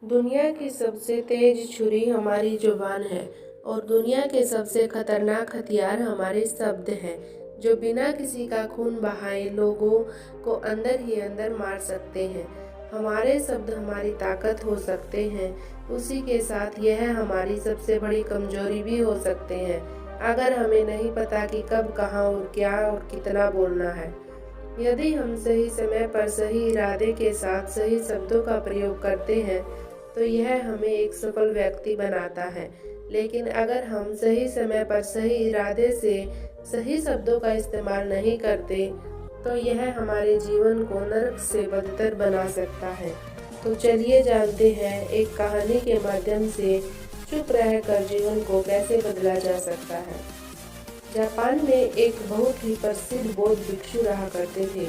दुनिया की सबसे तेज छुरी हमारी जुबान है और दुनिया के सबसे खतरनाक हथियार हमारे शब्द हैं, जो बिना किसी का खून बहाए लोगों को अंदर ही अंदर मार सकते हैं। हमारे शब्द हमारी ताकत हो सकते हैं, उसी के साथ यह हमारी सबसे बड़ी कमजोरी भी हो सकते हैं, अगर हमें नहीं पता कि कब, कहाँ और क्या और कितना बोलना है। यदि हम सही समय पर सही इरादे के साथ सही शब्दों का प्रयोग करते हैं तो यह हमें एक सफल व्यक्ति बनाता है। लेकिन अगर हम सही समय पर सही इरादे से सही शब्दों का इस्तेमाल नहीं करते तो यह हमारे जीवन को नरक से बदतर बना सकता है। तो चलिए जानते हैं एक कहानी के माध्यम से चुप रहकर जीवन को कैसे बदला जा सकता है। जापान में एक बहुत ही प्रसिद्ध बौद्ध भिक्षु रहा करते थे।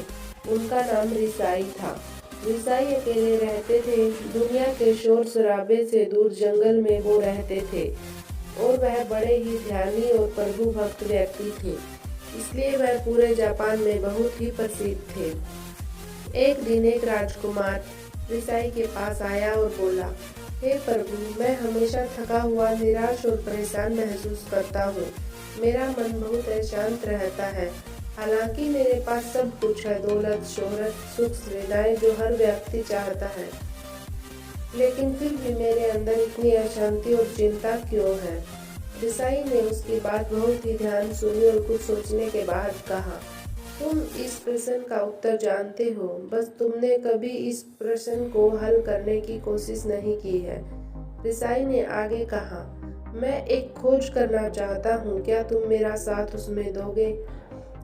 उनका नाम रिसाई था। रिसाई अकेले रहते थे। दुनिया के शोर शराबे से दूर जंगल में वो रहते थे और वह बड़े ही ध्यानी और प्रभु भक्त व्यक्ति थे, इसलिए वह पूरे जापान में बहुत ही प्रसिद्ध थे। एक दिन एक राजकुमार रिसाई के पास आया और बोला, हे प्रभु, मैं हमेशा थका हुआ, निराश और परेशान महसूस करता हूँ। मेरा मन बहुत अशांत रहता है। हालांकि मेरे पास सब कुछ है, दौलत, शोहरत, सुख, सुविधाएं जो हर व्यक्ति चाहता है, लेकिन फिर भी मेरे अंदर इतनी अशांति और चिंता क्यों है। रिसाई ने उसकी बात बहुत ही ध्यान सुनी और कुछ सोचने के बाद कहा, तुम इस प्रश्न का उत्तर जानते हो, बस तुमने कभी इस प्रश्न को हल करने की कोशिश नहीं की है। रिसाई ने आगे कहा, मैं एक खोज करना चाहता हूँ, क्या तुम मेरा साथ उसमें दोगे?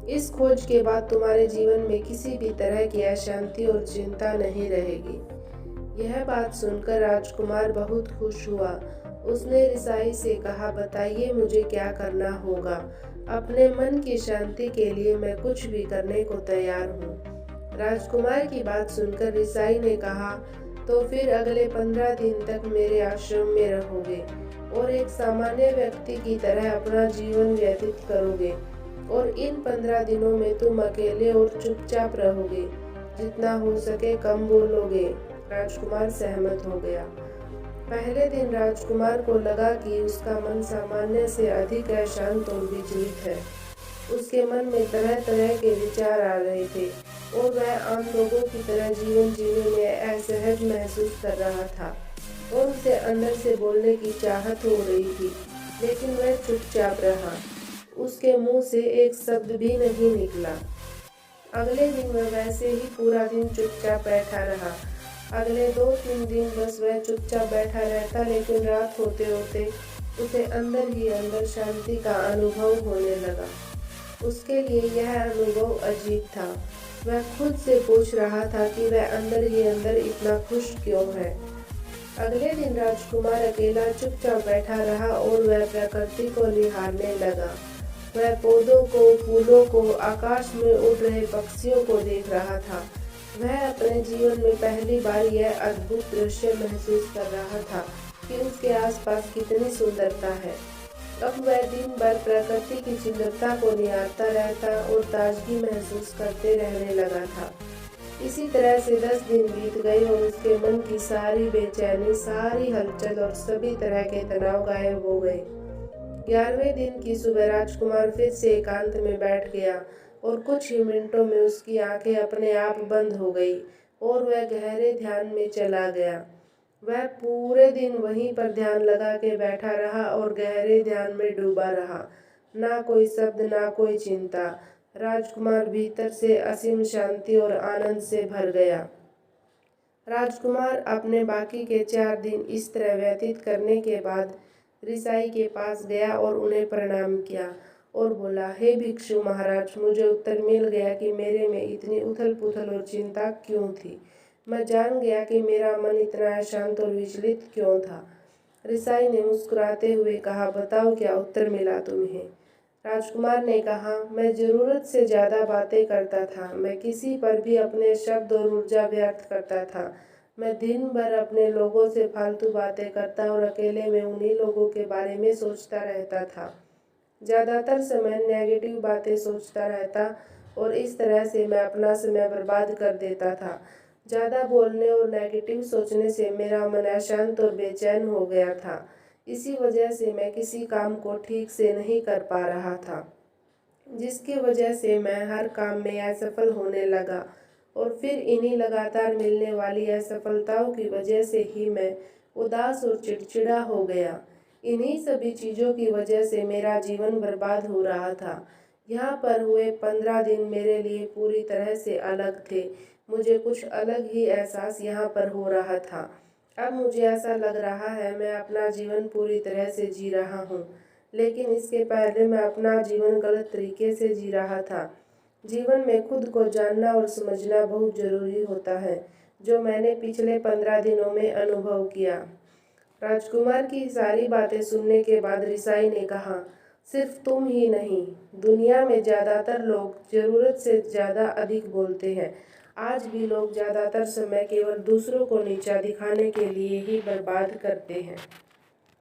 इस खोज के बाद तुम्हारे जीवन में किसी भी तरह की अशांति और चिंता नहीं रहेगी। यह बात सुनकर राजकुमार बहुत खुश हुआ। उसने रिसाई से कहा, बताइए मुझे क्या करना होगा। अपने मन की शांति के लिए मैं कुछ भी करने को तैयार हूँ। राजकुमार की बात सुनकर रिसाई ने कहा, तो फिर अगले 15 दिन तक मेरे आश्रम में रहोगे और एक सामान्य व्यक्ति की तरह अपना जीवन व्यतीत करोगे और इन 15 दिनों में तुम अकेले और चुपचाप रहोगे, जितना हो सके कम बोलोगे। राजकुमार सहमत हो गया। पहले दिन राजकुमार को लगा कि उसका मन सामान्य से अधिक अशांत और विचलित है। उसके मन में तरह तरह के विचार आ रहे थे और वह आम लोगों की तरह जीवन जीने में असहज महसूस कर रहा था और उसे अंदर से बोलने की चाहत हो रही थी, लेकिन वह चुपचाप रहा। उसके मुंह से एक शब्द भी नहीं निकला। अगले दिन वह वैसे ही पूरा दिन चुपचाप बैठा रहा। अगले 2-3 दिन बस वह चुपचाप बैठा रहता, लेकिन रात होते होते उसे अंदर ही अंदर शांति का अनुभव होने लगा। उसके लिए यह अनुभव अजीब था। वह खुद से पूछ रहा था कि वह अंदर ही अंदर इतना खुश क्यों है। अगले दिन राजकुमार अकेला चुपचाप बैठा रहा और वह प्रकृति को निहारने लगा। वह पौधों को, फूलों को, आकाश में उड़ रहे पक्षियों को देख रहा था। वह अपने जीवन में पहली बार यह अद्भुत दृश्य महसूस कर रहा था कि उसके आसपास कितनी सुंदरता है। अब वह दिन भर प्रकृति की सुंदरता को निहारता रहता और ताजगी महसूस करते रहने लगा था। इसी तरह से 10 दिन बीत गए और उसके मन की सारी बेचैनी, सारी हलचल और सभी तरह के तनाव गायब हो गए। 11वें दिन की सुबह राजकुमार फिर से एकांत में बैठ गया और कुछ ही मिनटों में उसकी आंखें अपने आप बंद हो गई और वह गहरे ध्यान में चला गया। वह पूरे दिन वहीं पर ध्यान लगा के बैठा रहा और गहरे ध्यान में डूबा रहा। ना कोई शब्द, ना कोई चिंता। राजकुमार भीतर से असीम शांति और आनंद से भर गया। राजकुमार अपने बाकी के 4 दिन इस तरह व्यतीत करने के बाद रिसाई के पास गया और उन्हें प्रणाम किया और बोला, हे भिक्षु महाराज, मुझे उत्तर मिल गया कि मेरे में इतनी उथल पुथल और चिंता क्यों थी। मैं जान गया कि मेरा मन इतना अशांत और विचलित क्यों था। रिसाई ने मुस्कुराते हुए कहा, बताओ क्या उत्तर मिला तुम्हें? राजकुमार ने कहा, मैं जरूरत से ज्यादा बातें करता था। मैं किसी पर भी अपने शब्द और ऊर्जा व्यक्त करता था। मैं दिन भर अपने लोगों से फालतू बातें करता और अकेले में उन्हीं लोगों के बारे में सोचता रहता था। ज़्यादातर समय नेगेटिव बातें सोचता रहता और इस तरह से मैं अपना समय बर्बाद कर देता था। ज़्यादा बोलने और नेगेटिव सोचने से मेरा मन अशांत और बेचैन हो गया था। इसी वजह से मैं किसी काम को ठीक से नहीं कर पा रहा था, जिसकी वजह से मैं हर काम में असफल होने लगा। और फिर इन्हीं लगातार मिलने वाली असफलताओं की वजह से ही मैं उदास और चिड़चिड़ा हो गया। इन्हीं सभी चीज़ों की वजह से मेरा जीवन बर्बाद हो रहा था। यहाँ पर हुए 15 दिन मेरे लिए पूरी तरह से अलग थे। मुझे कुछ अलग ही एहसास यहाँ पर हो रहा था। अब मुझे ऐसा लग रहा है मैं अपना जीवन पूरी तरह से जी रहा हूँ, लेकिन इसके पहले मैं अपना जीवन गलत तरीके से जी रहा था। जीवन में खुद को जानना और समझना बहुत ज़रूरी होता है, जो मैंने पिछले 15 दिनों में अनुभव किया। राजकुमार की सारी बातें सुनने के बाद रिसाई ने कहा, सिर्फ तुम ही नहीं, दुनिया में ज़्यादातर लोग ज़रूरत से ज़्यादा अधिक बोलते हैं। आज भी लोग ज़्यादातर समय केवल दूसरों को नीचा दिखाने के लिए ही बर्बाद करते हैं।